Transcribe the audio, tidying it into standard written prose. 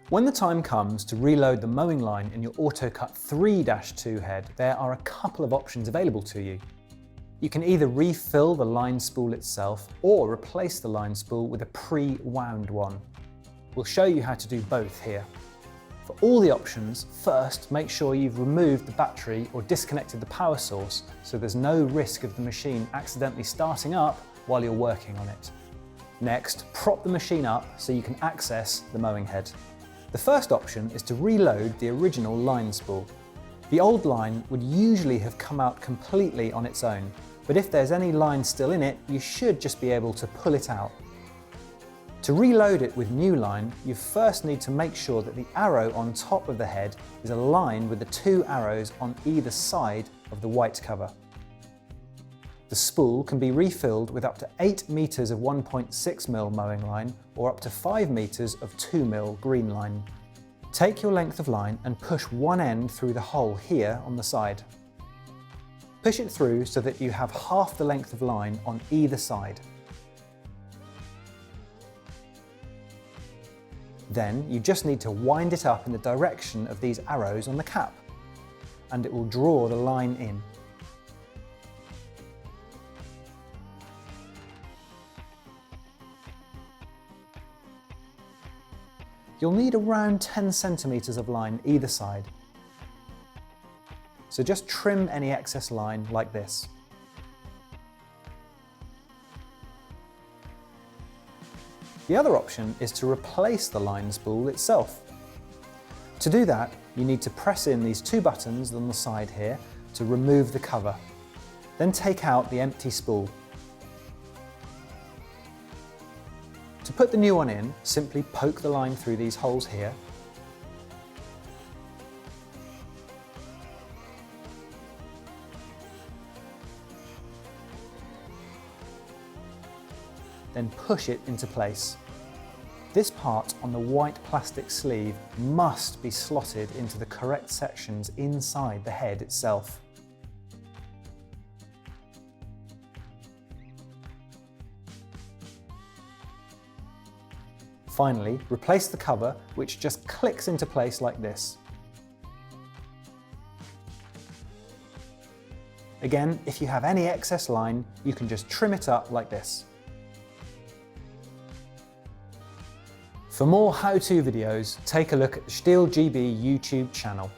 When the time comes to reload the mowing line in your AutoCut 3-2 head, there are a couple of options available to you. You can either refill the line spool itself or replace the line spool with a pre-wound one. We'll show you how to do both here. For all the options, first make sure you've removed the battery or disconnected the power source so there's no risk of the machine accidentally starting up while you're working on it. Next, prop the machine up so you can access the mowing head. The first option is to reload the original line spool. The old line would usually have come out completely on its own, but if there's any line still in it, you should just be able to pull it out. To reload it with new line, you first need to make sure that the arrow on top of the head is aligned with the two arrows on either side of the white cover. The spool can be refilled with up to 8 meters of 1.6mm mowing line or up to 5 meters of 2mm green line. Take your length of line and push one end through the hole here on the side. Push it through so that you have half the length of line on either side. Then you just need to wind it up in the direction of these arrows on the cap, and it will draw the line in. You'll need around 10 centimeters of line either side. So just trim any excess line like this. The other option is to replace the line spool itself. To do that, you need to press in these two buttons on the side here to remove the cover. Then take out the empty spool. To put the new one in, simply poke the line through these holes here. Then push it into place. This part on the white plastic sleeve must be slotted into the correct sections inside the head itself. Finally, replace the cover, which just clicks into place like this. Again, if you have any excess line, you can just trim it up like this. For more how-to videos, take a look at the STIHL GB YouTube channel.